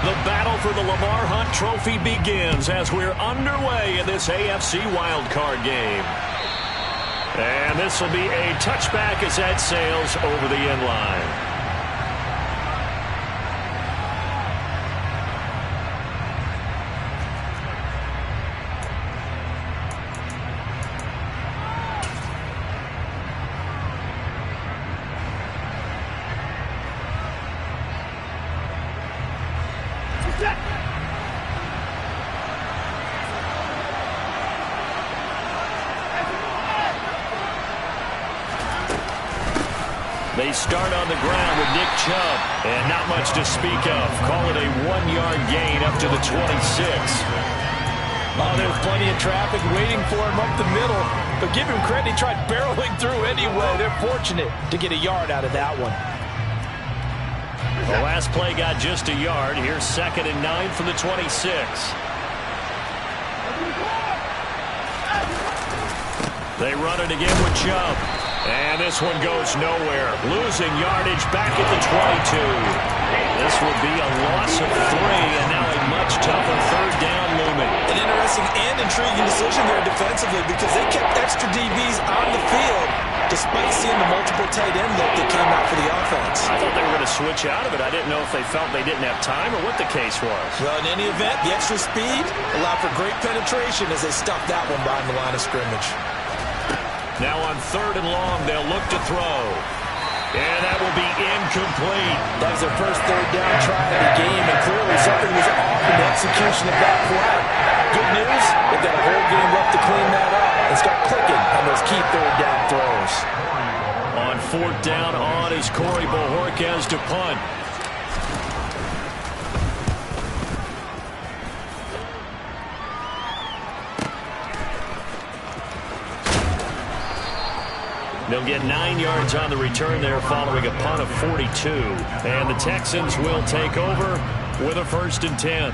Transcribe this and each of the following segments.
The battle for the Lamar Hunt Trophy begins as we're underway in this AFC wildcard game. And this will be a touchback as that sails over the end line. They start on the ground with Nick Chubb, and not much to speak of. Call it a 1-yard gain up to the 26. Oh, there's plenty of traffic waiting for him up the middle, but give him credit, he tried barreling through anyway. They're fortunate to get a yard out of that one. The last play got just a yard. Here's 2nd and 9 from the 26. They run it again with Chubb. And this one goes nowhere. Losing yardage back at the 22. This would be a loss of 3, and now a much tougher 3rd down looming. An interesting and intriguing decision there defensively because they kept extra DBs on the field despite seeing the multiple tight end look that came out for the offense. I thought they were going to switch out of it. I didn't know if they felt they didn't have time or what the case was. Well, in any event, the extra speed allowed for great penetration as they stuffed that one behind the line of scrimmage. Now on 3rd and long, they'll look to throw. And that will be incomplete. That was their first 3rd down try of the game, and clearly something was off in the execution of that play. Good news, they've got a whole game left to clean that up and start clicking on those key 3rd down throws. On 4th down on is Corey Bojorquez to punt. They'll get 9 yards on the return there following a punt of 42. And the Texans will take over with a 1st and 10.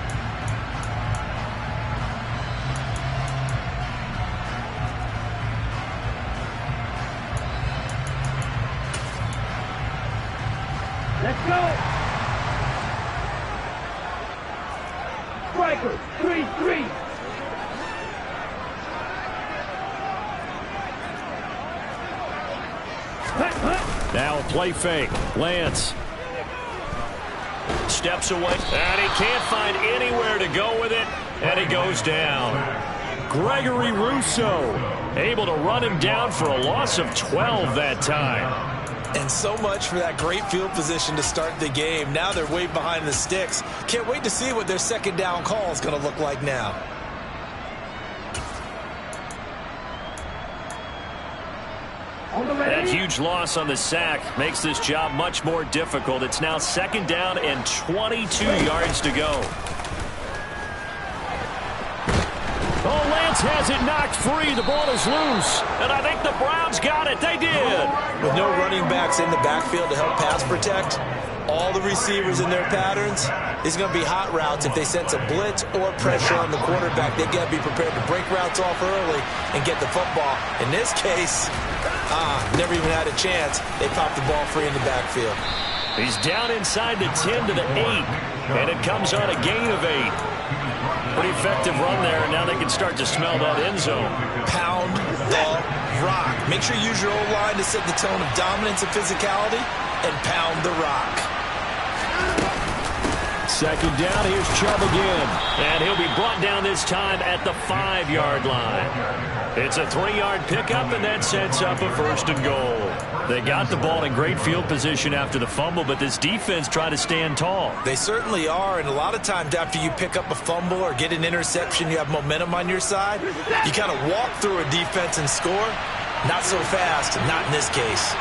Let's go! Striker, 3-3. Now a play fake. Lance steps away, and he can't find anywhere to go with it, and he goes down. Gregory Rousseau able to run him down for a loss of 12 that time. And so much for that great field position to start the game. Now they're way behind the sticks. Can't wait to see what their 2nd down call is going to look like now. That huge loss on the sack makes this job much more difficult. It's now 2nd down and 22 yards to go. Oh, Lance has it knocked free. The ball is loose. And I think the Browns got it. They did. With no running backs in the backfield to help pass protect, all the receivers in their patterns, these are going to be hot routes. If they sense a blitz or pressure on the quarterback, they've got to be prepared to break routes off early and get the football. In this case, never even had a chance. They popped the ball free in the backfield. He's down inside the 10 to the 8, and it comes on a gain of 8. Pretty effective run there, and now they can start to smell that end zone. Pound the rock. Make sure you use your O-line to set the tone of dominance and physicality, and pound the rock. 2nd down, here's Chubb again. And he'll be brought down this time at the 5-yard line. It's a 3-yard pickup, and that sets up a 1st and goal. They got the ball in great field position after the fumble, but this defense tried to stand tall. They certainly are, and a lot of times after you pick up a fumble or get an interception, you have momentum on your side. You kind of walk through a defense and score. Not so fast, not in this case.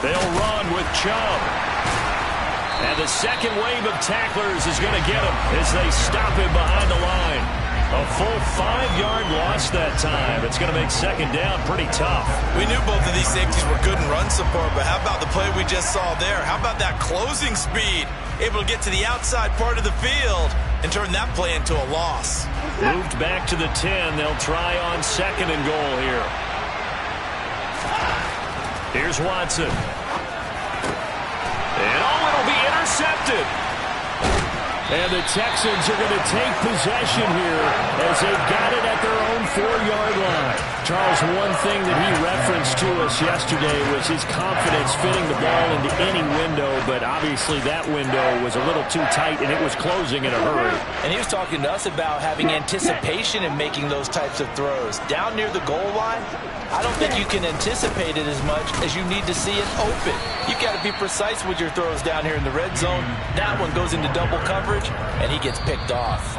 They'll run with Chubb. And the second wave of tacklers is going to get him as they stop him behind the line. A full 5-yard loss that time. It's going to make 2nd down pretty tough. We knew both of these safeties were good in run support, but how about the play we just saw there? How about that closing speed? Able to get to the outside part of the field and turn that play into a loss. Moved back to the 10. They'll try on 2nd and goal here. Here's Watson. intercepted. And the Texans are going to take possession here as they've got it at their own 4-yard line. Charles, one thing that he referenced to us yesterday was his confidence fitting the ball into any window, but obviously that window was a little too tight, and it was closing in a hurry. And he was talking to us about having anticipation in making those types of throws. Down near the goal line, I don't think you can anticipate it as much as you need to see it open. You've got to be precise with your throws down here in the red zone. That one goes into double coverage, and he gets picked off.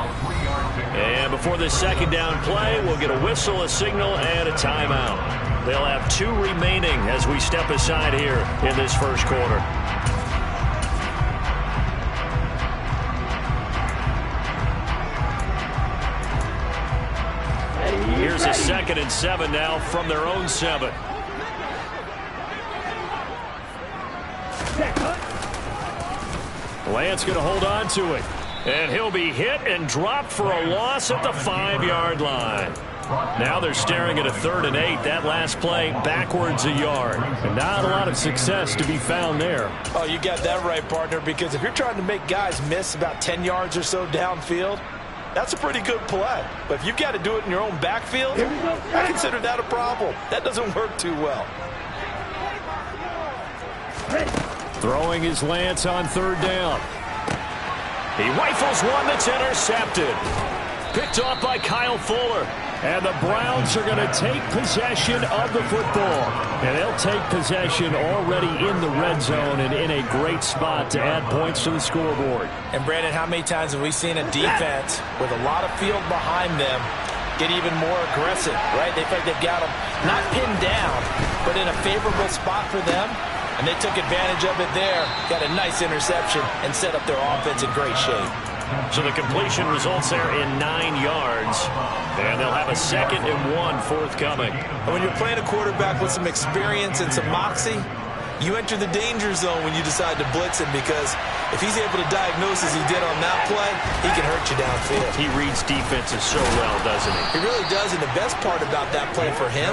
And before this second down play, we'll get a whistle, a signal, and a timeout. They'll have 2 remaining as we step aside here in this first quarter. Here's a 2nd and 7 now from their own 7. Lance going to hold on to it. And he'll be hit and dropped for a loss at the 5-yard line. Now they're staring at a 3rd and 8. That last play backwards a yard. And not a lot of success to be found there. Oh, you got that right, partner, because if you're trying to make guys miss about 10 yards or so downfield, that's a pretty good play. But if you've got to do it in your own backfield, I consider that a problem. That doesn't work too well. Throwing his Lance on 3rd down. He rifles one that's intercepted. Picked off by Kyle Fuller. And the Browns are going to take possession of the football. And they'll take possession already in the red zone and in a great spot to add points to the scoreboard. And, Brandon, how many times have we seen a defense with a lot of field behind them get even more aggressive, right? They feel like they've got them not pinned down, but in a favorable spot for them. And they took advantage of it there, got a nice interception, and set up their offense in great shape. So the completion results there in 9 yards. And they'll have a 2nd and 1 forthcoming. And when you're playing a quarterback with some experience and some moxie, you enter the danger zone when you decide to blitz him, because if he's able to diagnose as he did on that play, he can hurt you downfield. He reads defenses so well, doesn't he? He really does, and the best part about that play for him,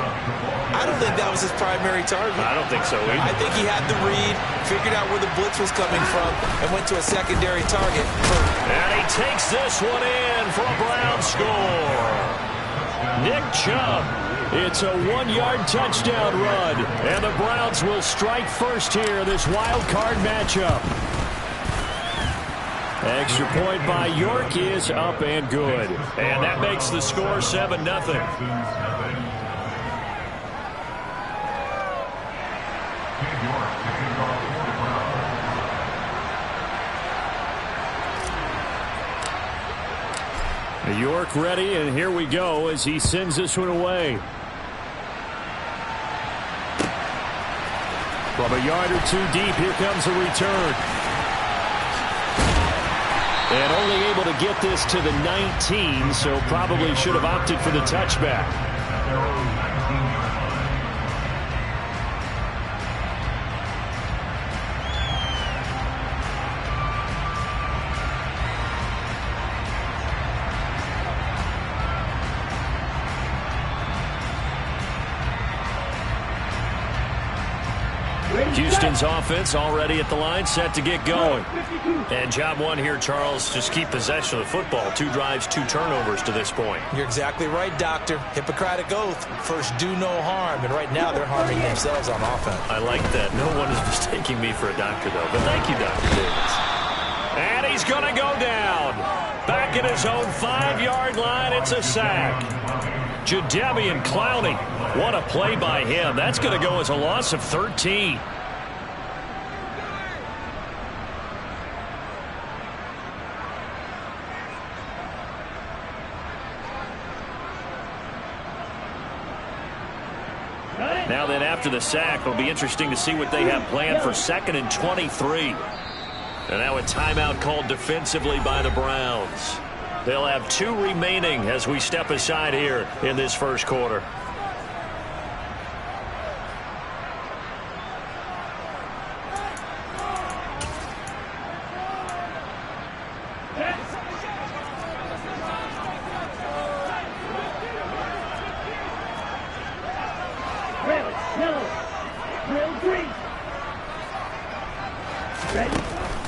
I don't think that was his primary target. I don't think so either. I think he had the read, figured out where the blitz was coming from, and went to a secondary target. And he takes this one in for a Brown score. Nick Chubb. It's a 1-yard touchdown run. And the Browns will strike first here, this wild card matchup. Extra point by York is up and good. And that makes the score 7-0. York ready, and here we go as he sends this one away. From a yard or 2 deep, here comes a return. And only able to get this to the 19, so probably should have opted for the touchback. Houston's offense already at the line, set to get going. And job one here, Charles, just keep possession of the football. 2 drives, 2 turnovers to this point. You're exactly right, Doctor. Hippocratic oath. First, do no harm. And right now, they're harming themselves on offense. I like that. No one is mistaking me for a doctor, though. But thank you, Dr. Davis. And he's going to go down. Back at his own 5-yard line, it's a sack. Jadeveon Clowney. What a play by him. That's going to go as a loss of 13. Now then, after the sack, it'll be interesting to see what they have planned for 2nd and 23. And now a timeout called defensively by the Browns. They'll have 2 remaining as we step aside here in this first quarter.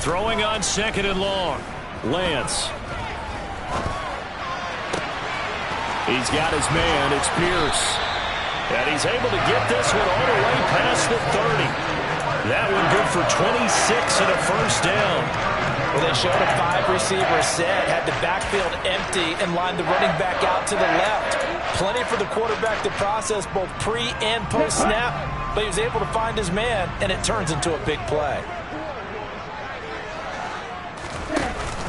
Throwing on 2nd and long. Lance. He's got his man. It's Pierce. And he's able to get this one all the way past the 30. That one good for 26 and a first down. Well, they showed a 5-receiver set, had the backfield empty, and lined the running back out to the left. Plenty for the quarterback to process both pre- and post-snap, but he was able to find his man, and it turns into a big play.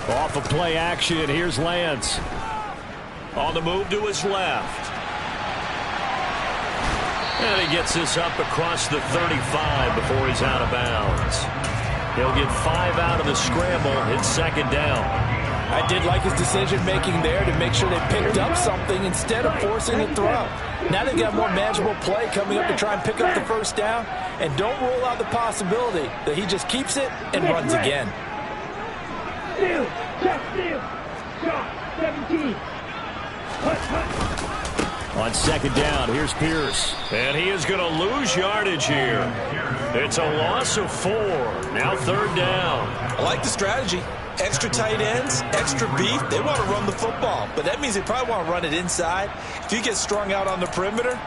Off of play action, here's Lance. On the move to his left. And he gets this up across the 35 before he's out of bounds. He'll get 5 out of the scramble. It's 2nd down. I did like his decision-making there to make sure they picked up something instead of forcing the throw. Now they've got more manageable play coming up to try and pick up the first down. And don't rule out the possibility that he just keeps it and runs again. Steal, check, steal, shot, 17. On 2nd down, here's Pierce. And he is going to lose yardage here. It's a loss of 4. Now 3rd down. I like the strategy. Extra tight ends, extra beef. They want to run the football, but that means they probably want to run it inside. If you get strung out on the perimeter,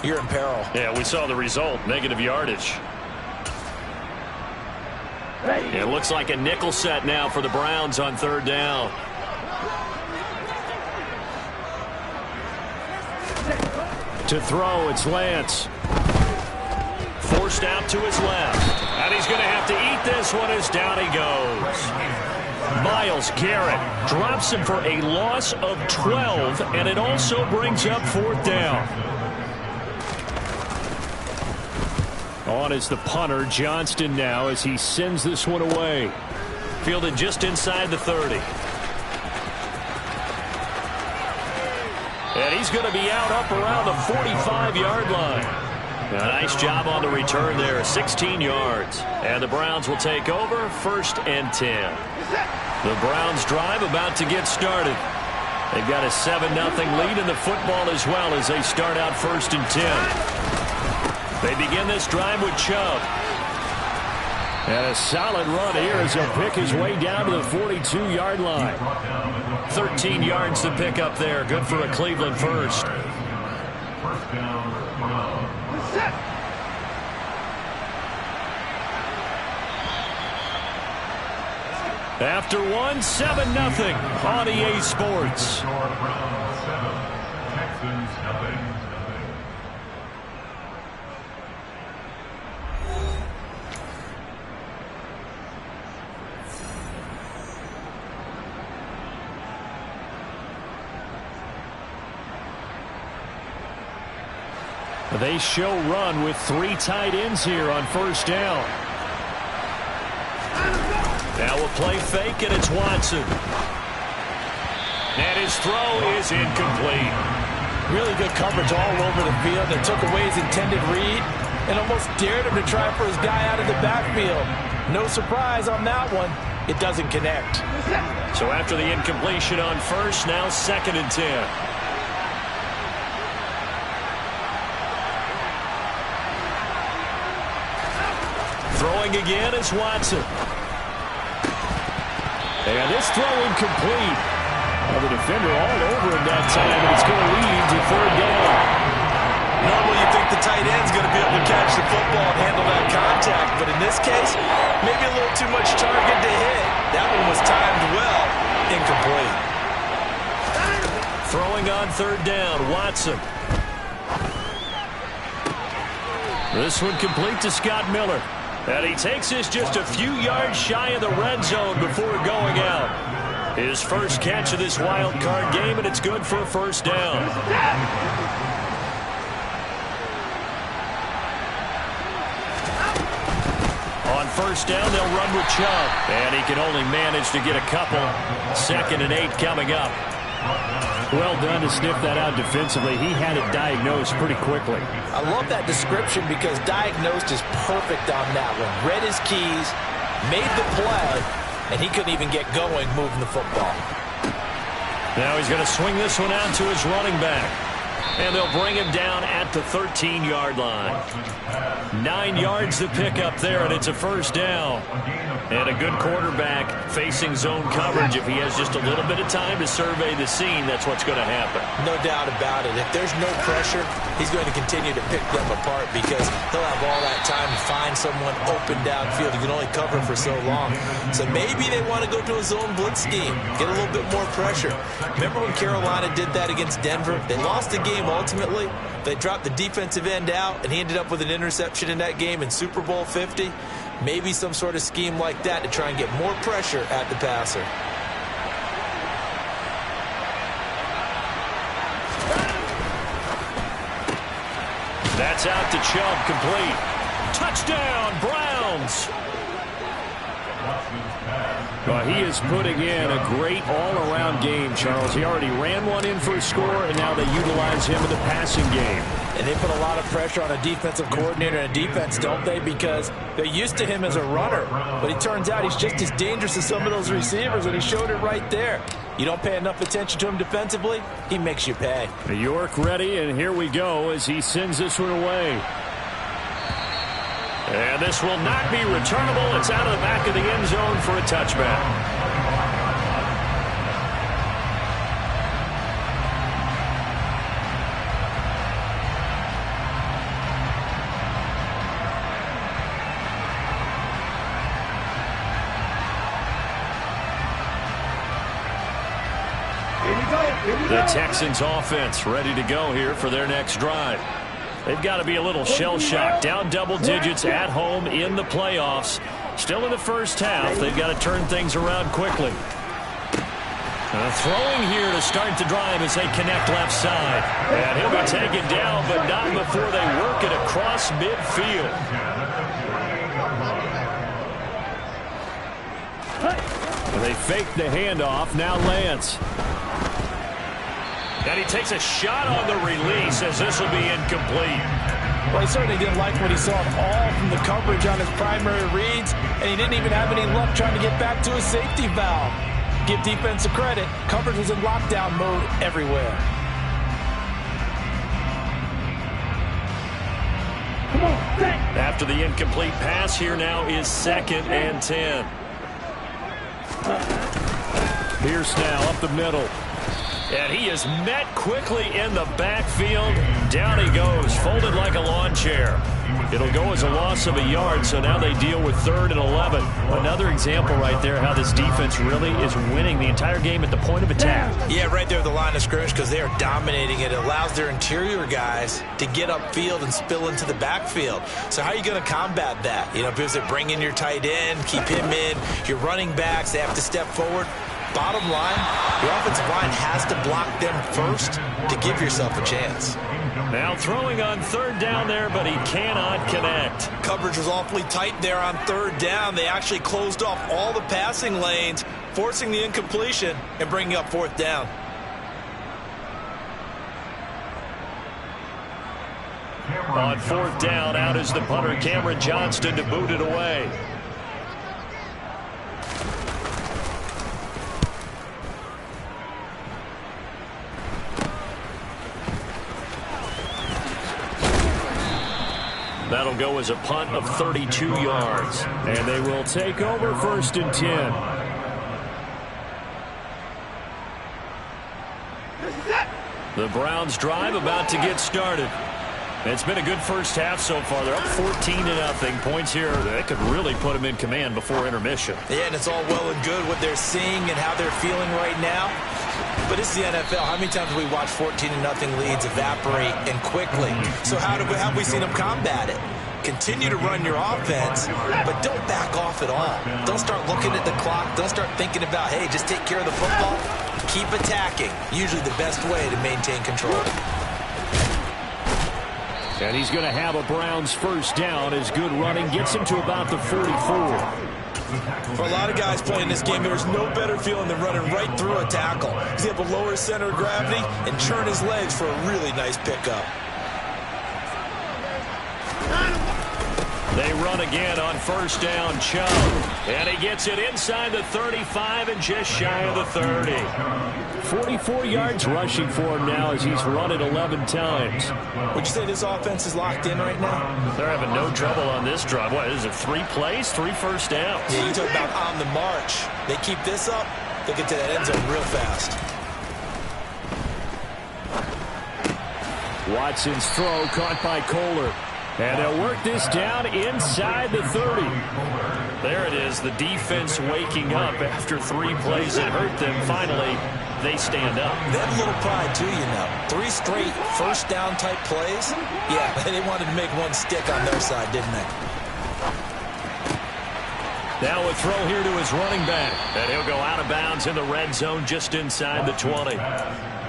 you're in peril. Yeah, we saw the result, negative yardage. It looks like a nickel set now for the Browns on 3rd down. To throw, it's Lance. Forced out to his left. And he's going to have to eat this one as down he goes. Myles Garrett drops him for a loss of 12, and it also brings up 4th down. On is the punter, Johnston now, as he sends this one away. Fielded just inside the 30. And he's going to be out up around the 45-yard line. A nice job on the return there, 16 yards. And the Browns will take over, 1st and 10. The Browns drive about to get started. They've got a 7-0 lead in the football as well as they start out 1st and 10. They begin this drive with Chubb. And a solid run here as he'll pick his way down to the 42-yard line. 13 yards to pick up there. Good for a Cleveland first. After 1, 7-0 on EA Sports. They show run with 3 tight ends here on 1st down. Now we'll play fake, and it's Watson. And his throw is incomplete. Really good coverage all over the field that took away his intended read and almost dared him to try for his guy out of the backfield. No surprise on that one. It doesn't connect. So after the incompletion on 1st, now 2nd and 10. Throwing again is Watson. And this throw incomplete. Well, the defender all over him that time, and it's going to lead to 3rd down. Normally you think the tight end's going to be able to catch the football and handle that contact, but in this case, maybe a little too much target to hit. That one was timed well. Incomplete. Throwing on 3rd down, Watson. This one complete to Scott Miller. And he takes this just a few yards shy of the red zone before going out. His first catch of this wild card game, and it's good for a 1st down. On 1st down, they'll run with Chubb. And he can only manage to get a couple. 2nd and 8 coming up. Well done to sniff that out defensively. He had it diagnosed pretty quickly. I love that description because diagnosed is perfect on that one. Read his keys, made the play, and he couldn't even get going moving the football. Now he's going to swing this one out to his running back. And they'll bring him down at the 13-yard line. 9 yards to pick up there, and it's a first down. And a good quarterback facing zone coverage. If he has just a little bit of time to survey the scene, that's what's going to happen. No doubt about it. If there's no pressure, he's going to continue to pick them apart because he'll have all that time to find someone open downfield. He can only cover for so long. So maybe they want to go to a zone blitz scheme, get a little bit more pressure. Remember when Carolina did that against Denver? They lost the game ultimately. They dropped the defensive end out, and he ended up with an interception in that game in Super Bowl 50. Maybe some sort of scheme like that to try and get more pressure at the passer. That's out to Chubb, complete. Touchdown, Browns. Well, he is putting in a great all-around game, Charles. He already ran one in for a score, and now they utilize him in the passing game. And they put a lot of pressure on a defensive coordinator and a defense, don't they? Because they're used to him as a runner. But it turns out he's just as dangerous as some of those receivers, and he showed it right there. You don't pay enough attention to him defensively, he makes you pay. York ready, and here we go as he sends this one away. And this will not be returnable. It's out of the back of the end zone for a touchback. The Texans offense ready to go here for their next drive. They've got to be a little shell-shocked. Down double digits at home in the playoffs. Still in the first half. They've got to turn things around quickly. Throwing here to start the drive as they connect left side. And he'll be taken down, but not before they work it across midfield. They fake the handoff. Now Lance. And he takes a shot on the release as this will be incomplete. Well, he certainly didn't like what he saw all from the coverage on his primary reads, and he didn't even have any luck trying to get back to his safety valve. Give defense credit. Coverage was in lockdown mode everywhere. After the incomplete pass, here now is 2nd and 10. Pierce now up the middle. And he is met quickly in the backfield. Down he goes, folded like a lawn chair. It'll go as a loss of a yard, so now they deal with 3rd and 11. Another example right there how this defense really is winning the entire game at the point of attack. Yeah, right there at the line of scrimmage because they are dominating it. It allows their interior guys to get upfield and spill into the backfield. So how are you going to combat that? You know, because they bring in your tight end, keep him in. Your running backs, they have to step forward. Bottom line, the offensive line has to block them first to give yourself a chance. Now throwing on 3rd down there, but he cannot connect. Coverage was awfully tight there on 3rd down. They actually closed off all the passing lanes, forcing the incompletion and bringing up 4th down. On 4th down, out is the punter, Cameron Johnston, to boot it away. That'll go as a punt of 32 yards. And they will take over 1st and 10. The Browns drive about to get started. It's been a good first half so far. They're up 14-0. Points here, they could really put them in command before intermission. Yeah, and it's all well and good what they're seeing and how they're feeling right now. But this is the NFL. How many times have we watched 14-0 leads evaporate and quickly? So how have we seen them combat it? Continue to run your offense, but don't back off at all. Don't start looking at the clock. Don't start thinking about, hey, just take care of the football. Keep attacking. Usually the best way to maintain control. And he's going to have a Browns 1st down as good running gets him to about the 44. For a lot of guys playing this game, there's no better feeling than running right through a tackle. He's able to lower his center of gravity and churn his legs for a really nice pickup. They run again on first down, Chubb. And he gets it inside the 35 and just shy of the 30. 44 yards rushing for him now as he's run it 11 times. Would you say this offense is locked in right now? They're having no trouble on this drive. What is it, 3 plays, 3 first downs? Yeah, you talk about on the march. They keep this up, they get to that end zone real fast. Watson's throw caught by Kohler. And they'll work this down inside the 30. There it is, the defense waking up after 3 plays that hurt them. Finally, they stand up. They have a little pride, too, you know. 3 straight first down type plays. Yeah, they wanted to make one stick on their side, didn't they? Now a throw here to his running back. And he'll go out of bounds in the red zone just inside the 20.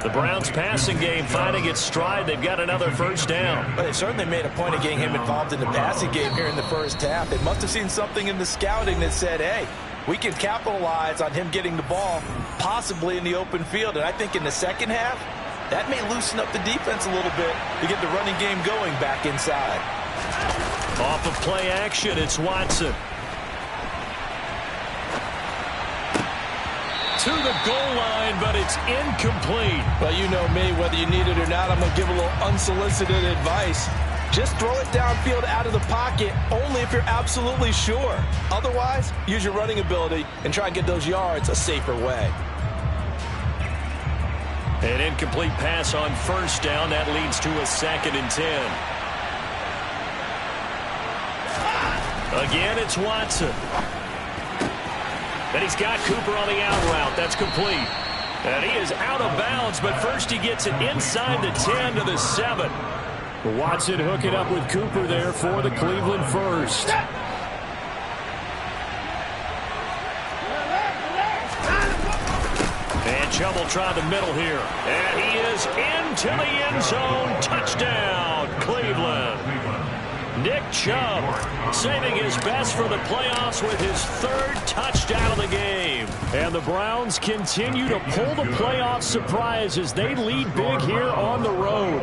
The Browns' passing game finding its stride. They've got another first down. But they certainly made a point of getting him involved in the passing game here in the first half. They must have seen something in the scouting that said, hey, we can capitalize on him getting the ball possibly in the open field. And I think in the second half, that may loosen up the defense a little bit to get the running game going back inside. Off of play action, it's Watson. To the goal line, but it's incomplete. Well, you know me, whether you need it or not, I'm going to give a little unsolicited advice. Just throw it downfield out of the pocket only if you're absolutely sure. Otherwise, use your running ability and try and get those yards a safer way. An incomplete pass on first down. That leads to a 2nd and 10. Again, it's Watson. And he's got Cooper on the out route. That's complete. And he is out of bounds, but first he gets it inside the 10 to the 7. Watson hooking up with Cooper there for the Cleveland first. And Chubb will try the middle here. And he is into the end zone. Touchdown, Cleveland. Nick Chubb saving his best for the playoffs with his 3rd touchdown of the game. And the Browns continue to pull the playoff surprise as they lead big here on the road.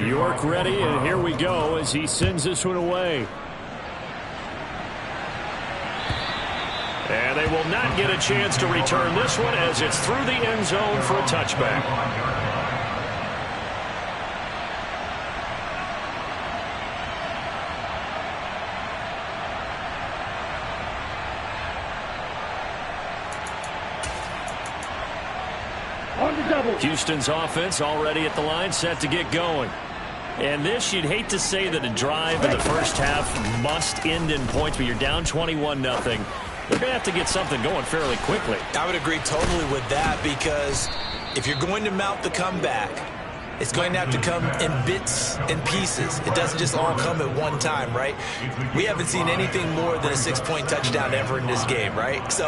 York ready, and here we go as he sends this one away. And they will not get a chance to return this one as it's through the end zone for a touchback. Houston's offense already at the line, set to get going. And this, you'd hate to say that a drive in the first half must end in points, but you're down 21-0. They're going to have to get something going fairly quickly. I would agree totally with that, because if you're going to mount the comeback, it's going to have to come in bits and pieces. It doesn't just all come at one time, right? We haven't seen anything more than a 6-point touchdown ever in this game, right? So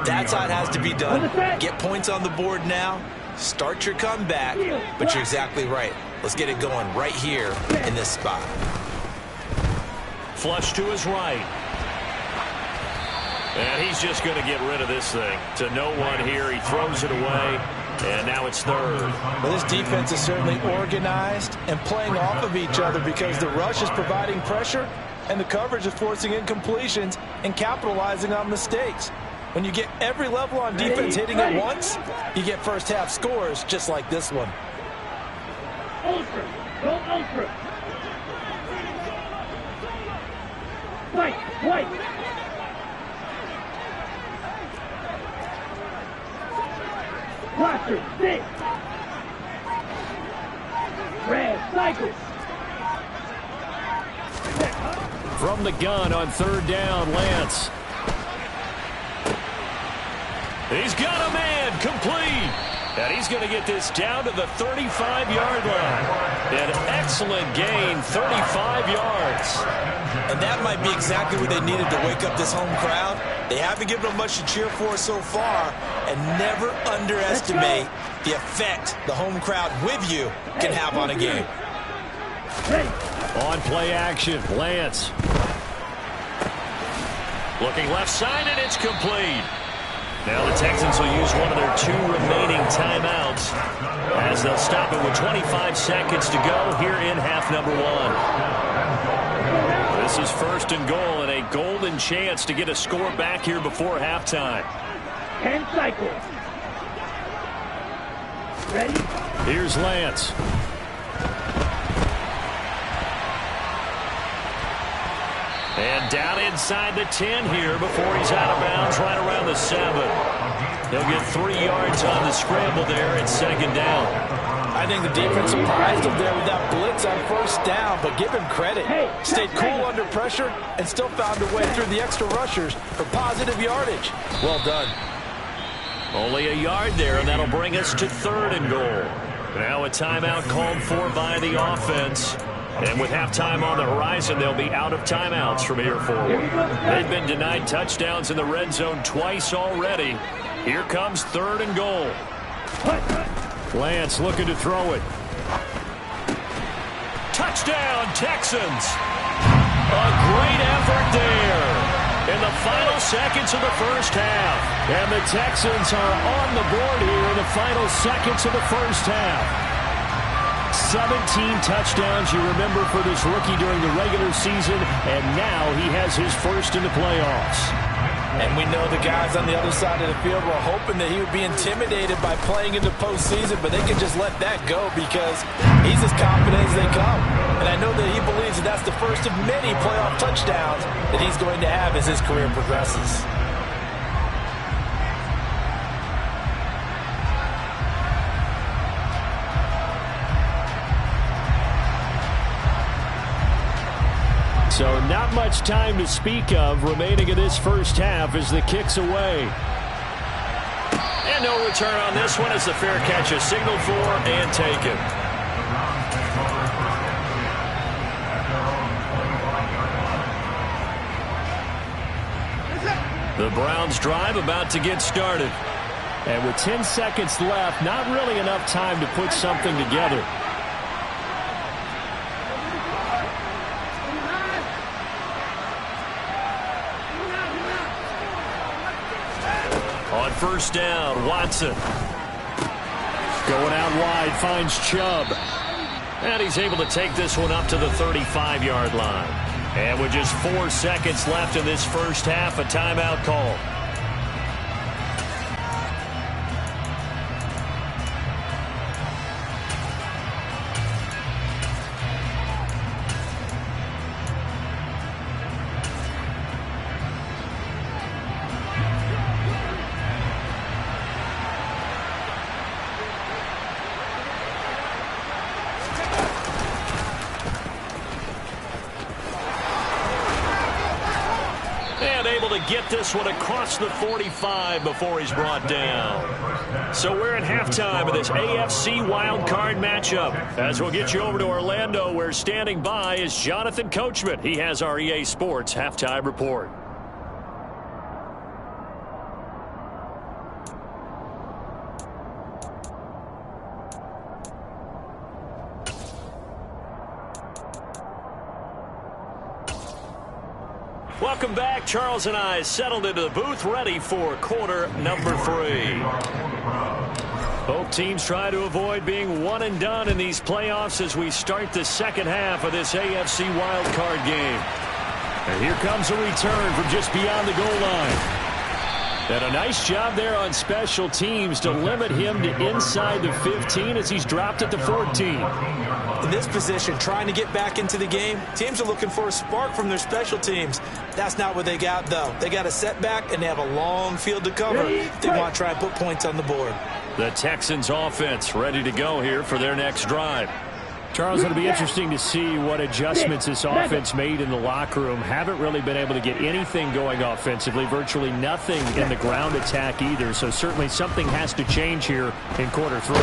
that's how it has to be done. Get points on the board now. Start your comeback, but you're exactly right. Let's get it going right here in this spot. Flush to his right. And he's just going to get rid of this thing. To no one here. He throws it away, and now it's 3rd. Well, this defense is certainly organized and playing off of each other because the rush is providing pressure and the coverage is forcing incompletions and capitalizing on mistakes. When you get every level on defense hitting at once, you get first half scores just like this one. Ultra. Go ultra. White. Roster, 6. Red, cycle. From the gun on 3rd down, Lance. He's got a man, complete. And he's going to get this down to the 35-yard line. An excellent gain, 35 yards. And that might be exactly what they needed to wake up this home crowd. They haven't given them much to cheer for so far. And never underestimate the effect the home crowd with you can have on a game. On play action, Lance. Looking left side, and it's complete. Now the Texans will use one of their 2 remaining timeouts as they'll stop it with 25 seconds to go here in half number 1. This is 1st and goal and a golden chance to get a score back here before halftime. 10 cycles. Ready? Here's Lance. And down inside the 10 here before he's out of bounds right around the 7. He'll get 3 yards on the scramble there at 2nd down. I think the defense surprised him there with that blitz on 1st down, but give him credit. Stayed cool under pressure and still found a way through the extra rushers for positive yardage. Well done. Only a yard there, and that'll bring us to 3rd and goal. Now a timeout called for by the offense. And with halftime on the horizon, they'll be out of timeouts from here forward. They've been denied touchdowns in the red zone twice already. Here comes 3rd and goal. Lance looking to throw it. Touchdown, Texans. A great effort there in the final seconds of the 1st half. And the Texans are on the board here in the final seconds of the 1st half. 17 touchdowns, you remember, for this rookie during the regular season, and now he has his 1st in the playoffs. And we know the guys on the other side of the field were hoping that he would be intimidated by playing in the postseason, but they can just let that go because he's as confident as they come. And I know that he believes that that's the 1st of many playoff touchdowns that he's going to have as his career progresses. So not much time to speak of remaining in this 1st half as the kick's away. And no return on this one as the fair catch is signaled for and taken. The Browns drive about to get started. And with 10 seconds left, not really enough time to put something together. On 1st down, Watson. Going out wide, finds Chubb. And he's able to take this one up to the 35-yard line. And with just 4 seconds left in this 1st half, a timeout call. Get this one across the 45 before he's brought down. So we're at halftime of this AFC wildcard matchup. As we'll get you over to Orlando, where standing by is Jonathan Coachman. He has our EA Sports halftime report. Welcome back. Charles and I settled into the booth, ready for quarter number 3. Both teams try to avoid being one and done in these playoffs as we start the 2nd half of this AFC wildcard game. And here comes a return from just beyond the goal line. And a nice job there on special teams to limit him to inside the 15 as he's dropped at the 14. In this position, trying to get back into the game, teams are looking for a spark from their special teams. That's not what they got, though. They got a setback, and they have a long field to cover if they want to try and put points on the board. The Texans offense ready to go here for their next drive. Charles, it'll be interesting to see what adjustments this offense made in the locker room. Haven't really been able to get anything going offensively, virtually nothing in the ground attack either. So certainly something has to change here in quarter 3.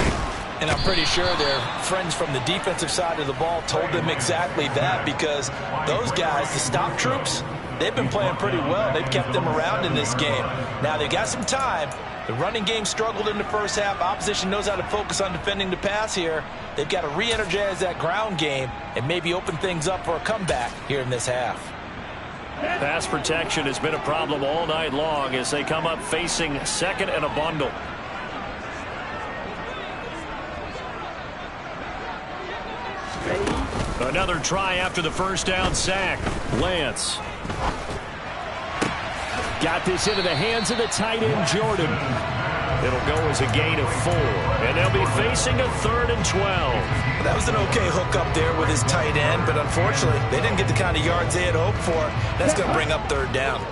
And I'm pretty sure their friends from the defensive side of the ball told them exactly that, because those guys, the stop troops, they've been playing pretty well. They've kept them around in this game. Now they've got some time. The running game struggled in the 1st half. Opposition knows how to focus on defending the pass here. They've got to re-energize that ground game and maybe open things up for a comeback here in this half. Pass protection has been a problem all night long as they come up facing 2nd and a bundle. Another try after the first down sack. Lance. Got this into the hands of the tight end, Jordan. It'll go as a gain of 4. And they'll be facing a 3rd and 12. That was an okay hook up there with his tight end, but unfortunately, they didn't get the kind of yards they had hoped for. That's going to bring up 3rd down.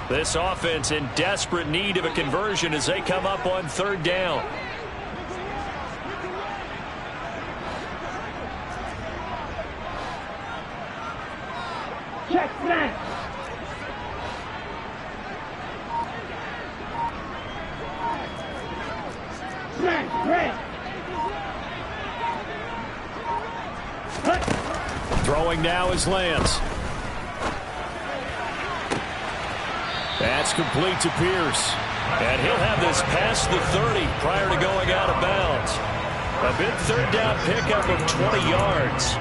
This offense in desperate need of a conversion as they come up on 3rd down. Check flank. Flank, break. Throwing now is Lance. That's complete to Pierce. And he'll have this past the 30 prior to going out of bounds. A big 3rd down pickup of 20 yards.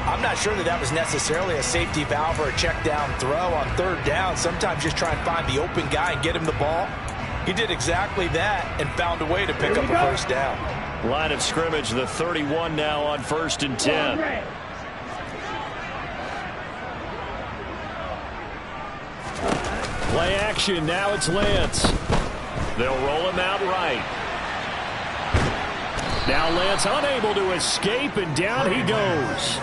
I'm not sure that was necessarily a safety valve or a check down throw on 3rd down. Sometimes just try and find the open guy and get him the ball. He did exactly that and found a way to pick up a 1st down. Line of scrimmage, the 31 now on 1st and 10. Play action, now it's Lance. They'll roll him out right. Now Lance unable to escape, and down he goes.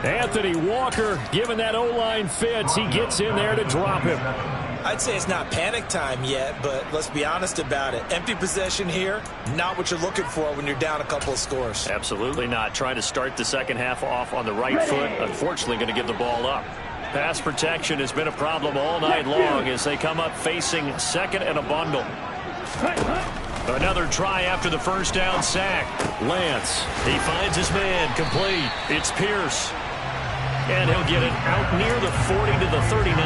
Anthony Walker, given that O-line fits, he gets in there to drop him. I'd say it's not panic time yet, but let's be honest about it. Empty possession here, not what you're looking for when you're down a couple of scores. Absolutely not. Trying to start the second half off on the right foot. Unfortunately, going to give the ball up. Pass protection has been a problem all night long as they come up facing 2nd and a bundle. Another try after the first down sack. Lance, he finds his man, complete. It's Pierce. And he'll get it out near the 40 to the 39.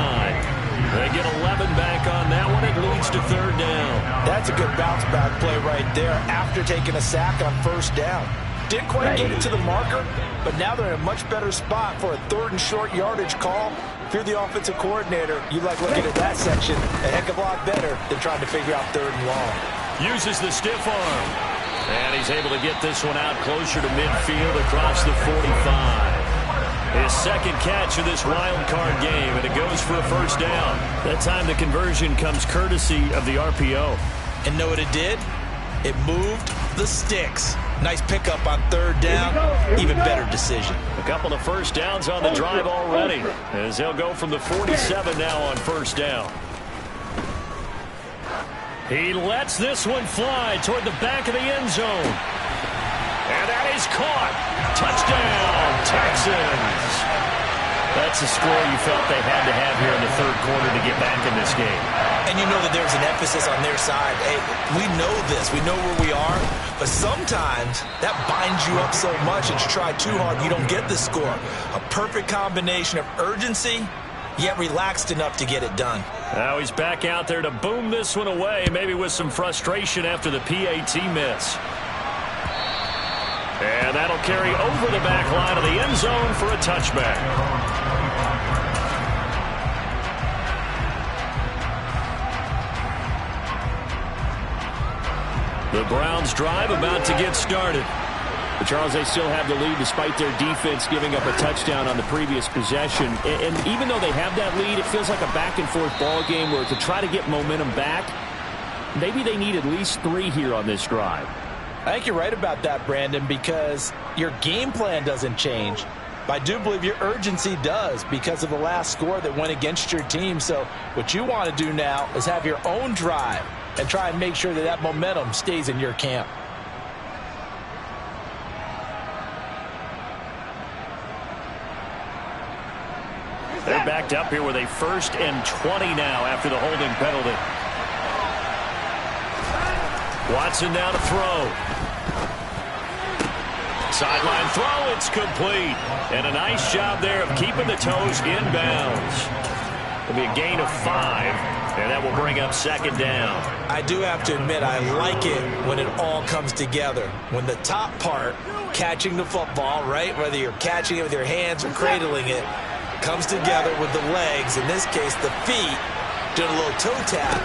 They get 11 back on that one. It leads to 3rd down. That's a good bounce back play right there after taking a sack on 1st down. Didn't quite get it to the marker, but now they're in a much better spot for a 3rd and short yardage call. If you're the offensive coordinator, you like looking at that section a heck of a lot better than trying to figure out 3rd and long. Uses the stiff arm. And he's able to get this one out closer to midfield across the 45. His 2nd catch of this wild card game, and it goes for a 1st down. That time the conversion comes courtesy of the RPO. And know what it did? It moved the sticks. Nice pickup on 3rd down. Even better decision. A couple of 1st downs on the drive already, as they'll go from the 47 now on 1st down. He lets this one fly toward the back of the end zone. And that is caught. Touchdown, Texans. That's a score you felt they had to have here in the 3rd quarter to get back in this game. And you know that there's an emphasis on their side. Hey, we know this. We know where we are. But sometimes that binds you up so much that you try too hard, you don't get the score. A perfect combination of urgency, yet relaxed enough to get it done. Now he's back out there to boom this one away, maybe with some frustration after the PAT miss. And that'll carry over the back line of the end zone for a touchback. The Browns drive about to get started. But Charles, they still have the lead despite their defense giving up a touchdown on the previous possession. And even though they have that lead, it feels like a back-and-forth ball game where to try to get momentum back, maybe they need at least 3 here on this drive. I think you're right about that, Brandon, because your game plan doesn't change. But I do believe your urgency does because of the last score that went against your team. So what you want to do now is have your own drive and try and make sure that that momentum stays in your camp. They're backed up here with a 1st and 20 now after the holding penalty. Watson now to throw. Sideline throw, it's complete. And a nice job there of keeping the toes inbounds. It'll be a gain of 5, and that will bring up 2nd down. I do have to admit, I like it when it all comes together. When the top part, catching the football, right, whether you're catching it with your hands or cradling it, comes together with the legs, in this case the feet, doing a little toe tap.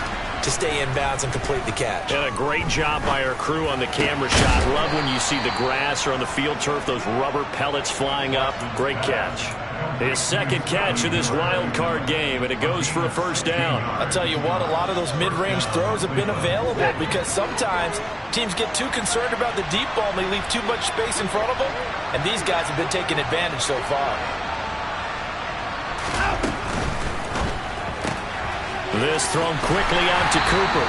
to stay in bounds and complete the catch. And a great job by our crew on the camera shot. Love when you see the grass or on the field turf, those rubber pellets flying up. Great catch. His second catch of this wild card game, and it goes for a first down. I'll tell you what, a lot of those mid-range throws have been available because sometimes teams get too concerned about the deep ball and they leave too much space in front of them, and these guys have been taking advantage so far. This thrown quickly out to Cooper.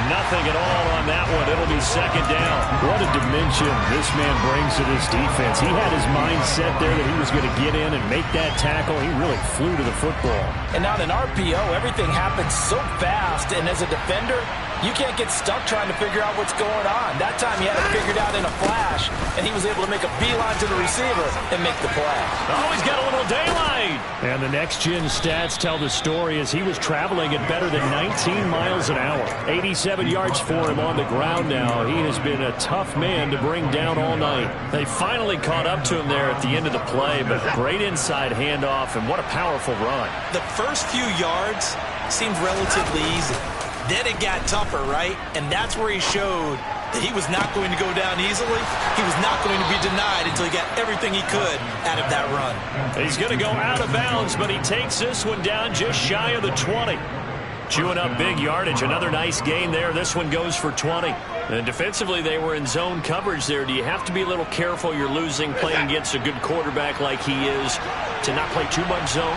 Nothing at all on that one. It'll be second down. What a dimension this man brings to this defense. He had his mind set there that he was going to get in and make that tackle. He really flew to the football. And on an RPO, everything happens so fast, and as a defender, you can't get stuck trying to figure out what's going on. That time he had it figured out in a flash, and he was able to make a beeline to the receiver and make the play. Oh, he's got a little daylight. And the next-gen stats tell the story as he was traveling at better than 19 miles an hour. 87 yards for him on the ground now. He has been a tough man to bring down all night. They finally caught up to him there at the end of the play, but great inside handoff, and what a powerful run. The first few yards seemed relatively easy. Then it got tougher, right? And that's where he showed that he was not going to go down easily. He was not going to be denied until he got everything he could out of that run. He's going to go out of bounds, but he takes this one down just shy of the 20. Chewing up big yardage. Another nice gain there. This one goes for 20. And defensively, they were in zone coverage there. Do you have to be a little careful? You're losing playing against a good quarterback like he is to not play too much zone?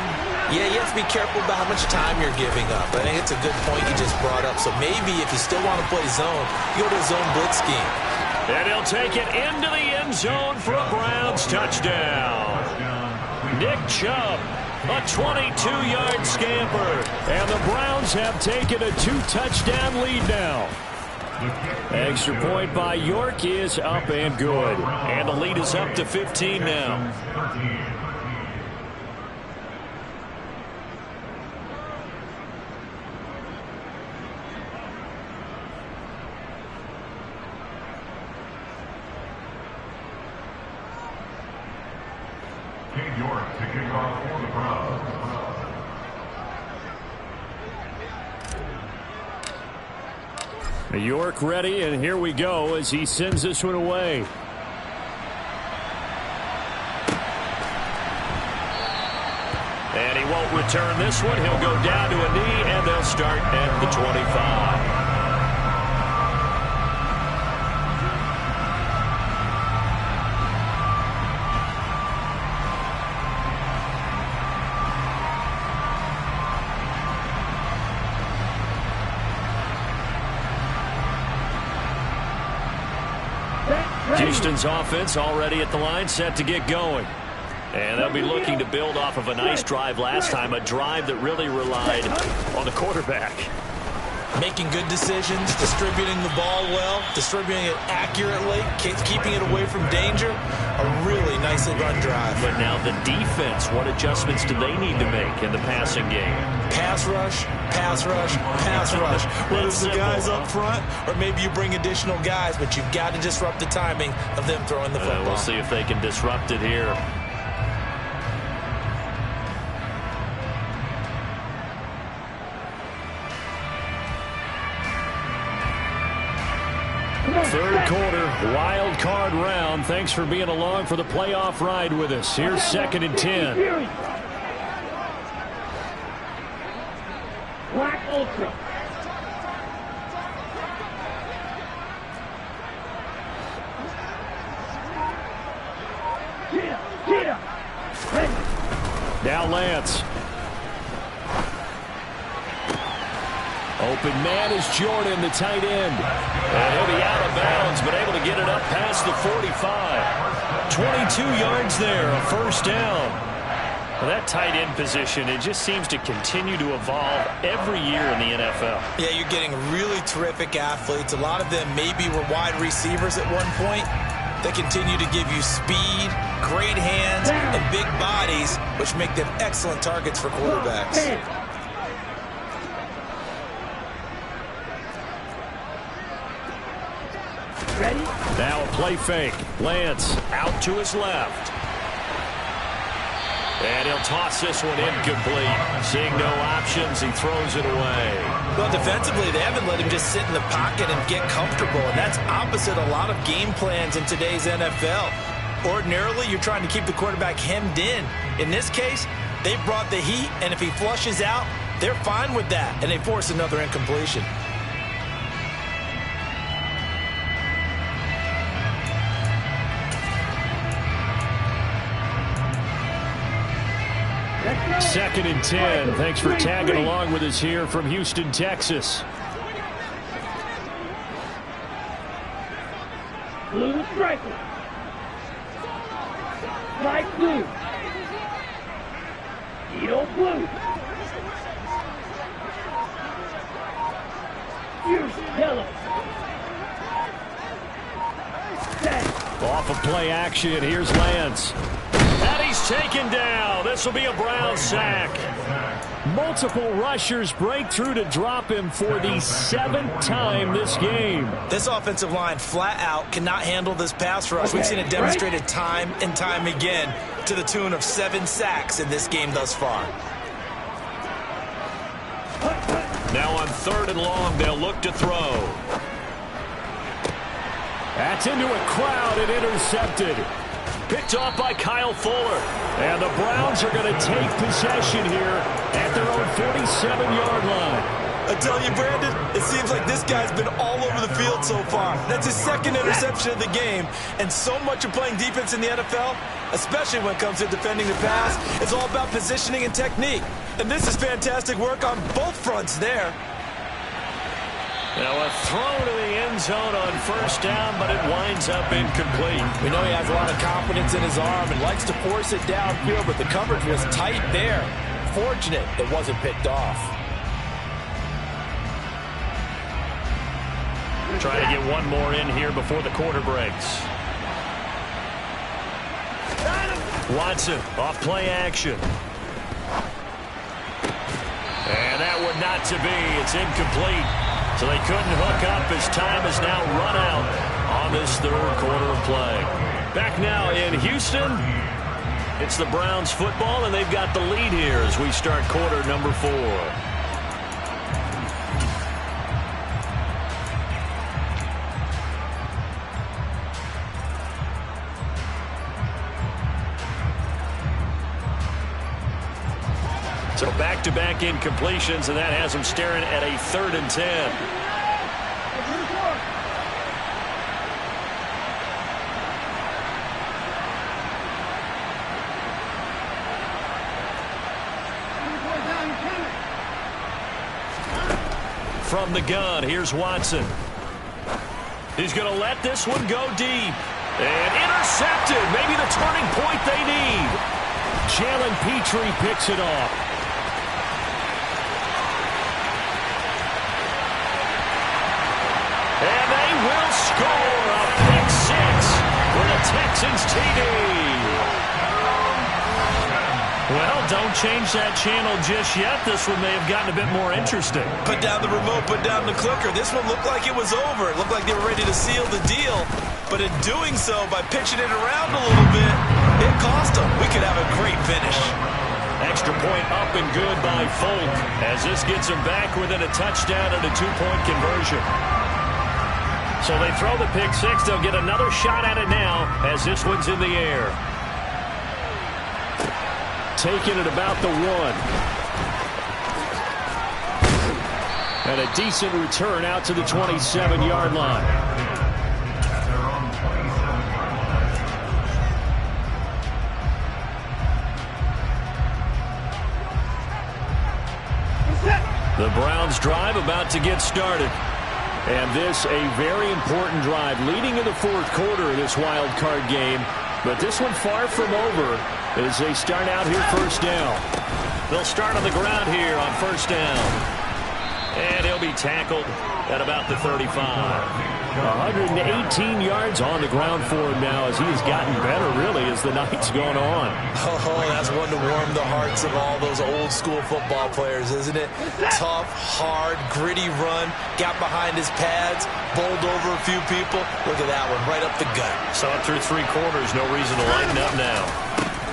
Yeah, you have to be careful about how much time you're giving up. I think it's a good point you just brought up. So maybe if you still want to play zone, you go to a zone blitz scheme. And he'll take it into the end zone for a Browns touchdown. Nick Chubb, a 22-yard scamper. And the Browns have taken a 2-touchdown lead now. Extra point by York is up and good. And the lead is up to 15 now. York to kick off for the Browns. York ready, and here we go as he sends this one away. And he won't return this one. He'll go down to a knee, and they'll start at the 25. Houston's offense already at the line, set to get going. And they'll be looking to build off of a nice drive last time, a drive that really relied on the quarterback. Making good decisions, distributing the ball well, distributing it accurately, keeping it away from danger. A really nicely run drive. But now the defense, what adjustments do they need to make in the passing game? Pass rush, pass rush, pass rush. Whether it's the guys up front or maybe you bring additional guys, but you've got to disrupt the timing of them throwing the football. We'll see if they can disrupt it here. Third quarter, wild card round. Thanks for being along for the playoff ride with us. Here's 2nd and 10. Black Ultra. Cheetah. Now Lance. Open man is Jordan, the tight end. And he'll be out of bounds, but able to get it up past the 45. 22 yards there, a first down. Well, that tight end position, it just seems to continue to evolve every year in the NFL. Yeah, you're getting really terrific athletes. A lot of them maybe were wide receivers at one point. They continue to give you speed, great hands, and big bodies, which make them excellent targets for quarterbacks. Ready? Now a play fake. Lance out to his left. And he'll toss this one incomplete. Seeing no options, he throws it away. Well, defensively, they haven't let him just sit in the pocket and get comfortable, and that's opposite a lot of game plans in today's NFL. Ordinarily, you're trying to keep the quarterback hemmed in. In this case, they brought the heat, and if he flushes out, they're fine with that, and they force another incompletion. Second and 10. Thanks for tagging along with us here from Houston, Texas. Blue striker. Light blue. Yellow blue. Fierce yellow. Off of play action, here's Lance. And he's taken down. This will be a Brown sack. Multiple rushers break through to drop him for the 7th time this game. This offensive line flat out cannot handle this pass rush. We've seen it demonstrated time and time again to the tune of 7 sacks in this game thus far. Now on 3rd and long, they'll look to throw. That's into a crowd and intercepted. Picked off by Kyle Fuller. And the Browns are going to take possession here at their own 47-yard line. I tell you, Brandon, it seems like this guy's been all over the field so far. That's his 2nd interception of the game. And so much of playing defense in the NFL, especially when it comes to defending the pass, it's all about positioning and technique. And this is fantastic work on both fronts there. Now a throw to the end zone on 1st down, but it winds up incomplete. We know he has a lot of confidence in his arm and likes to force it downfield, but the coverage was tight there. Fortunate it wasn't picked off. Trying to get one more in here before the quarter breaks. Watson off play action. And that would not to be. It's incomplete. So they couldn't hook up as time has now run out on this 3rd quarter of play. Back now in Houston, it's the Browns football, and they've got the lead here as we start quarter number 4. So back-to-back incompletions, and that has them staring at a 3rd and 10. From the gun, here's Watson. He's going to let this one go deep. And intercepted. Maybe the turning point they need. Jalen Petrie picks it off. And they will score a pick 6 for the Texans TD. Well, don't change that channel just yet. This one may have gotten a bit more interesting. Put down the remote, put down the clicker. This one looked like it was over. It looked like they were ready to seal the deal. But in doing so, by pitching it around a little bit, it cost them. We could have a great finish. Extra point up and good by Folk as this gets them back within a touchdown and a 2-point conversion. So they throw the pick 6. They'll get another shot at it now as this one's in the air. Taking it about the 1. And a decent return out to the 27-yard line. The Browns drive about to get started. And this a very important drive leading in the 4th quarter of this wild card game. But this one far from over as they start out here 1st down. They'll start on the ground here on 1st down. And he'll be tackled at about the 35. 118 yards on the ground for him now as he has gotten better, really, as the night's gone on. Oh, that's one to warm the hearts of all those old-school football players, isn't it? Tough, hard, gritty run, got behind his pads, bowled over a few people. Look at that one, right up the gut. Saw it through 3 quarters, no reason to lighten up now.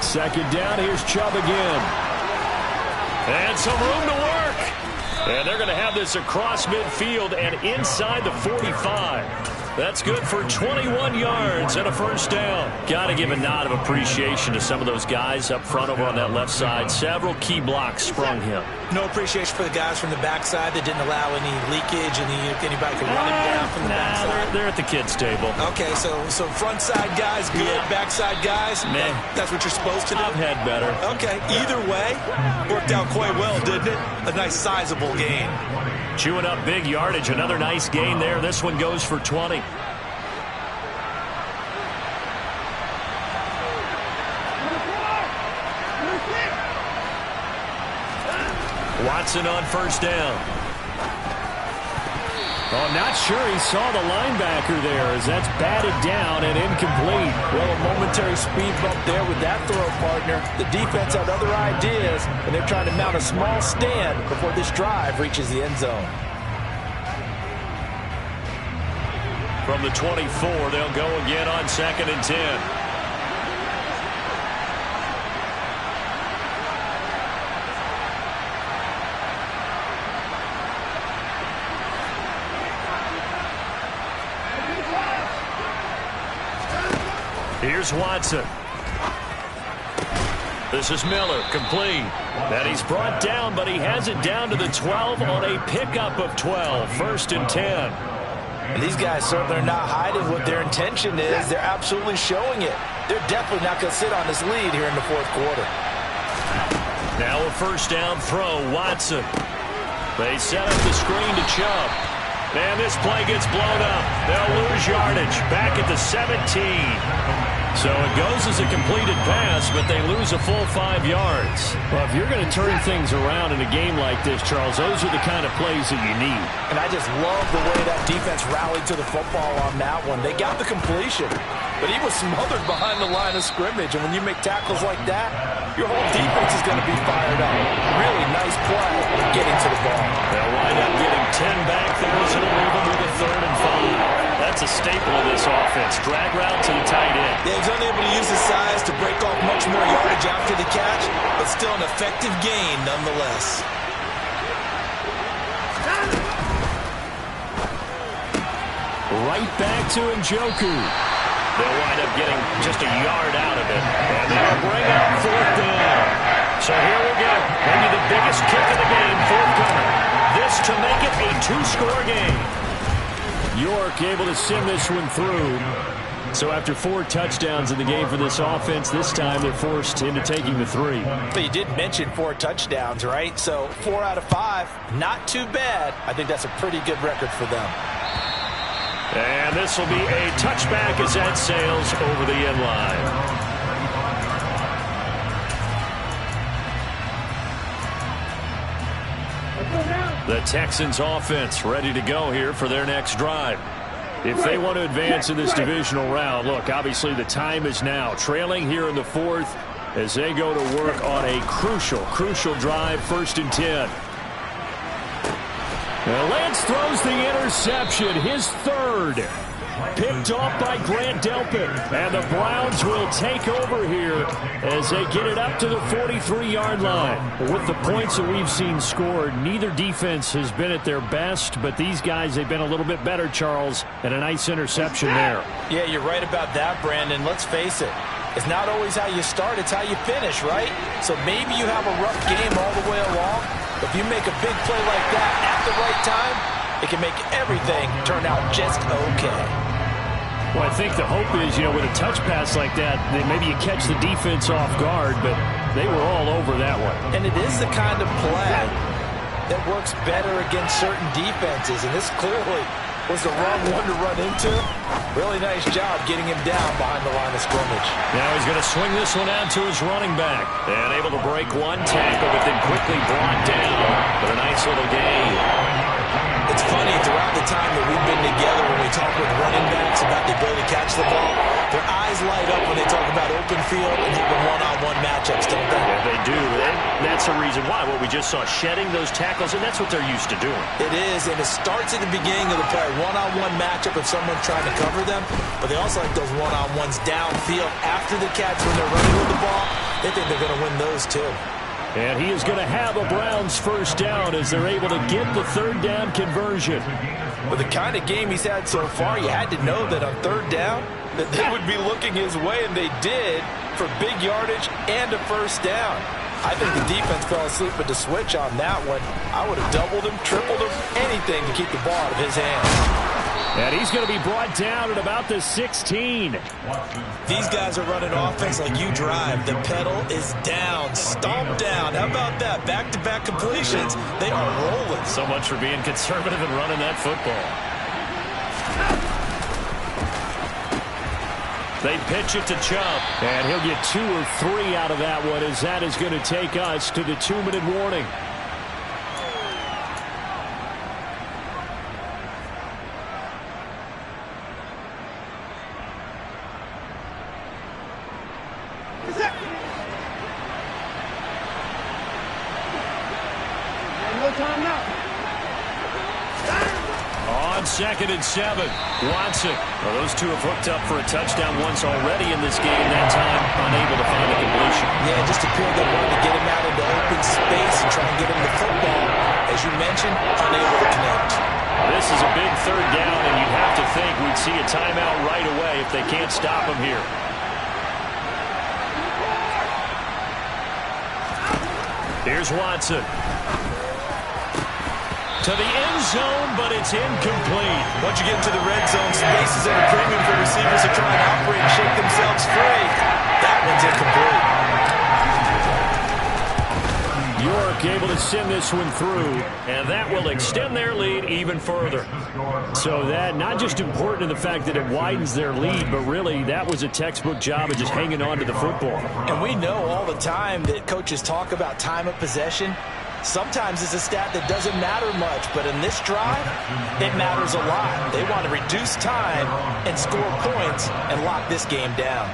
Second down, here's Chubb again. And some room to work. And they're going to have this across midfield and inside the 45. That's good for 21 yards and a first down. Got to give a nod of appreciation to some of those guys up front over on that left side. Several key blocks sprung him. No appreciation for the guys from the backside that didn't allow any leakage and anybody could run him down from the backside. They're at the kids' table. Okay, so front side guys good, backside guys, that's what you're supposed to do? I've had better. Okay, either way, worked out quite well, didn't it? A nice sizable gain. Chewing up big yardage. Another nice gain there. This one goes for 20. Watson on first down. Oh, not sure he saw the linebacker there as that's batted down and incomplete. Well, a momentary speed bump there with that throw, partner. The defense had other ideas, and they're trying to mount a small stand before this drive reaches the end zone. From the 24, they'll go again on 2nd and 10. Here's Watson. This is Miller, complete. And he's brought down, but he has it down to the 12 on a pickup of 12. 1st and 10. And these guys certainly are not hiding what their intention is. They're absolutely showing it. They're definitely not going to sit on this lead here in the 4th quarter. Now a first down throw, Watson. They set up the screen to Chubb. And this play gets blown up. They'll lose yardage back at the 17. So it goes as a completed pass, but they lose a full 5 yards. Well, if you're going to turn things around in a game like this, Charles, those are the kind of plays that you need. And I just love the way that defense rallied to the football on that one. They got the completion, but he was smothered behind the line of scrimmage. And when you make tackles like that, your whole defense is going to be fired up. Really nice play getting to the ball. They'll wind up getting 10 back there, so they'll move them to the 3rd and 5. That's a staple of this offense. Drag route to the tight end. Yeah, he's unable to use his size to break off much more yardage after the catch, but still an effective gain nonetheless. Right back to Njoku. They'll wind up getting just a yard out of it. And they'll bring up 4th down. So here we go. Maybe the biggest kick of the game, forthcoming. This to make it a 2-score game. York able to send this one through. So after 4 touchdowns in the game for this offense, this time they're forced into taking the 3. But you did mention 4 touchdowns, right? So 4 out of 5, not too bad. I think that's a pretty good record for them. And this will be a touchback as that sails over the end line. The Texans offense ready to go here for their next drive. If they want to advance in this divisional round, look, obviously the time is now. Trailing here in the 4th as they go to work on a crucial drive, 1st and 10. Now Lance throws the interception, his 3rd. Picked off by Grant Delpit. And the Browns will take over here as they get it up to the 43-yard line. With the points that we've seen scored, neither defense has been at their best, but these guys, they've been a little bit better, Charles, and a nice interception there. Yeah, you're right about that, Brandon. Let's face it. It's not always how you start, it's how you finish, right? So maybe you have a rough game all the way along. If you make a big play like that at the right time, it can make everything turn out just okay. Well, I think the hope is, with a touch pass like that, then maybe you catch the defense off guard, but they were all over that one. And it is the kind of play that works better against certain defenses, and this clearly was the wrong one to run into. Really nice job getting him down behind the line of scrimmage. Now he's going to swing this one out to his running back. And able to break one tackle, but then quickly brought down. But a nice little gain. It's funny, throughout the time that we've been together, when we talk with running backs about the ability to catch the ball, their eyes light up when they talk about open field and even one-on-one matchups, don't they? Yeah, they do. That's that's the reason why. What we just saw, shedding those tackles, and that's what they're used to doing. It is, and it starts at the beginning of the play. One-on-one matchup if someone's trying to cover them, but they also like those one-on-ones downfield after the catch when they're running with the ball. They think they're going to win those too. And he is going to have a Browns first down as they're able to get the third down conversion. With the kind of game he's had so far, you had to know that on third down that they would be looking his way, and they did, for big yardage and a first down. I think the defense fell asleep with the switch on that one. I would have doubled him, tripled him, anything to keep the ball out of his hands. And he's going to be brought down at about the 16. These guys are running offense like you drive. The pedal is down, stomp down. How about that? Back-to-back completions. They are rolling. So much for being conservative and running that football. They pitch it to Chubb. And he'll get 2 or 3 out of that one, as that is going to take us to the 2-minute warning. On 2nd and 7, Watson. Well, those two have hooked up for a touchdown once already in this game. That time, unable to find a completion. Yeah, just appeared they wanted to get him out into open space and try and get him the football. As you mentioned, unable to connect. This is a big third down, and you'd have to think we'd see a timeout right away if they can't stop him here. Here's Watson. To the end zone, but it's incomplete. Once you get into the red zone, space is at a premium for receivers to try and operate and shake themselves free. That one's incomplete. York able to send this one through, and that will extend their lead even further. So that not just important in the fact that it widens their lead, but really that was a textbook job of just hanging on to the football. And we know all the time that coaches talk about time of possession. Sometimes it's a stat that doesn't matter much, but in this drive, it matters a lot. They want to reduce time and score points and lock this game down.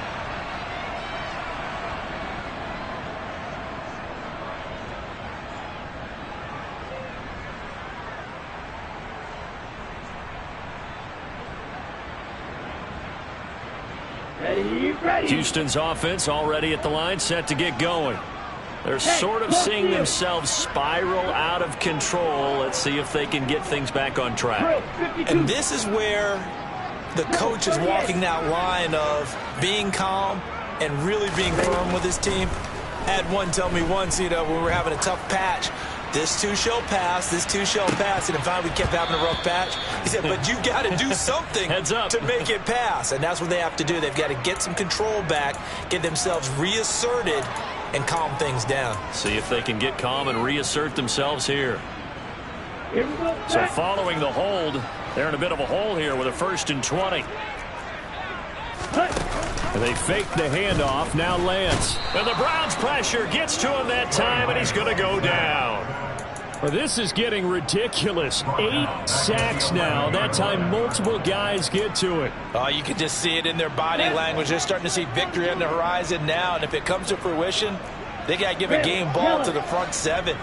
Houston's offense already at the line, set to get going. They're sort of seeing themselves spiral out of control. Let's see if they can get things back on track. And this is where the coach is walking that line of being calm and really being firm with his team. Had one tell me once, when we were having a tough patch, this too shall pass, this too shall pass. And if finally we kept having a rough patch, he said, but you got to do something to make it pass. And that's what they have to do. They've got to get some control back, get themselves reasserted, and calm things down. See if they can get calm and reassert themselves here. So following the hold, they're in a bit of a hole here with a 1st and 20. They fake the handoff. Now Lance. And the Browns pressure gets to him that time, and he's going to go down. Well, this is getting ridiculous. 8 sacks now. That time multiple guys get to it. Oh, you can just see it in their body language. They're starting to see victory on the horizon now, and if it comes to fruition, they got to give a game ball to the front 7.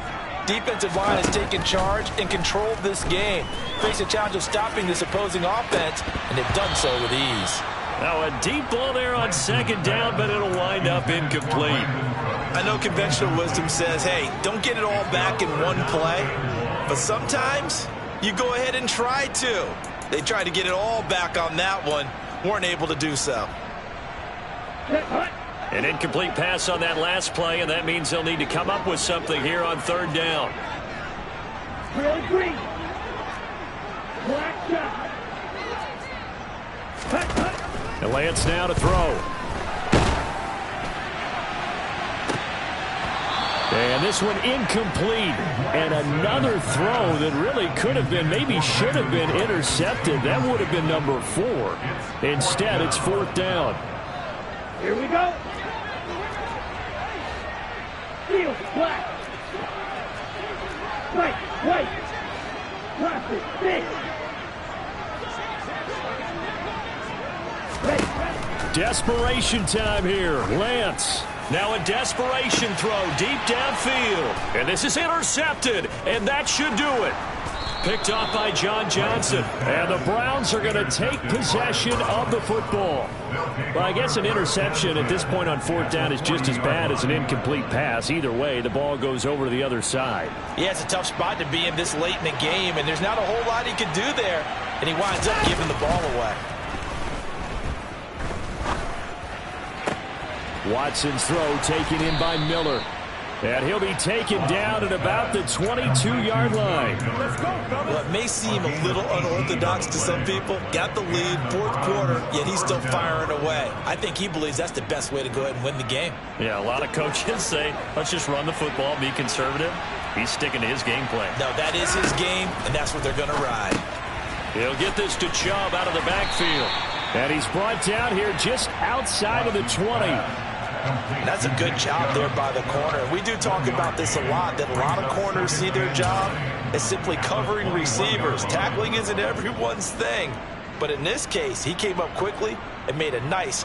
Defensive line has taken charge and controlled this game. Face a challenge of stopping this opposing offense, and they've done so with ease. Now a deep ball there on 2nd down, but it'll wind up incomplete. I know conventional wisdom says, hey, don't get it all back in one play. But sometimes you go ahead and try to. They tried to get it all back on that one. Weren't able to do so. An incomplete pass on that last play, and that means they'll need to come up with something here on 3rd down. Green. Black shot. And Lance now to throw. And this one incomplete. And another throw that really could have been, maybe should have been intercepted. That would have been number 4. Instead, it's 4th down. Here we go. Field black. White. Plastic, thick. Desperation time here. Lance Now a desperation throw deep downfield. And this is intercepted, and that should do it. Picked off by John Johnson. And the Browns are going to take possession of the football. Well, I guess an interception at this point on fourth down is just as bad as an incomplete pass. Either way, the ball goes over to the other side. Yeah, it's a tough spot to be in this late in the game, and there's not a whole lot he can do there. And he winds up giving the ball away. Watson's throw taken in by Miller. And he'll be taken down at about the 22-yard line. Well, it may seem a little unorthodox to some people. Got the lead, fourth quarter, yet he's still firing away. I think he believes that's the best way to go ahead and win the game. Yeah, a lot of coaches say, let's just run the football, be conservative. He's sticking to his game plan. No, that is his game, and that's what they're going to ride. He'll get this to Chubb out of the backfield. And he's brought down here just outside of the 20. That's a good job there by the corner. We do talk about this a lot, that a lot of corners see their job as simply covering receivers. Tackling isn't everyone's thing. But in this case, he came up quickly and made a nice